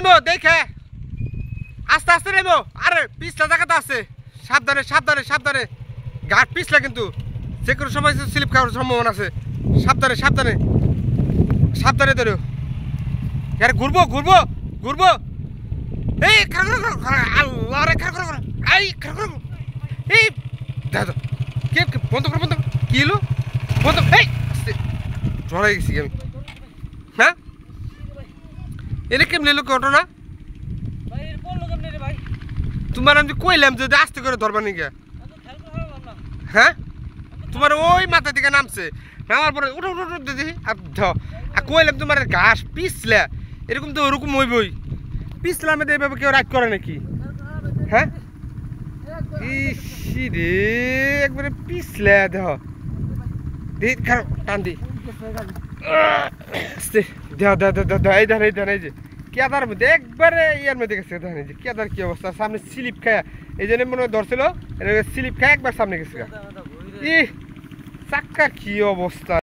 দেখে আস্তে আস্তে নেমো। আরে পিছলা জায়গাটা আছে, সাবধানে সাবধানে সাবধানে। গাছ পিছলা কিন্তু যে কোনো সময় স্লিপ খাওয়ার সম্ভাবনা আছে। সাবধানে সাবধানে সাবধানে ধরো। আরে ঘুরবো ঘুরবো ঘুরবো। এই আল্লাহ রে এই দাদা কে বন্ধ করো বন্ধ কি এলো বন্ধ। এই চড়াই গেছি আমি। হ্যাঁ এটা কেমনি এলো ঘটনা? তোমার আমি কইলাম যদি আস্তে করে ধরবা নাকি। হ্যাঁ তোমার ওই মাথা থেকে নামছে, নামার পরে উঠো উঠো উঠো দিদি। আর কইলাম তোমার ঘাস পিছলা, এরকম তো ওরকম হইবই। পিছলা আমাদের এভাবে কেউ রাইড করে নাকি? হ্যাঁ ইসি রে একবারে পিছলা দেহ দি টান দি দেহ দেহ দেহ দেহ এই ধান এই ধান। এই যে কেদার মধ্যে একবারে ইয়ার মধ্যে গেছে ধান। এই যে কেদার কি অবস্থা, সামনে স্লিপ খায়, এই জন্য মনে হয় ধরছিল, স্লিপ খায় একবার সামনে গেছে। ই চাক্কার কি অবস্থা।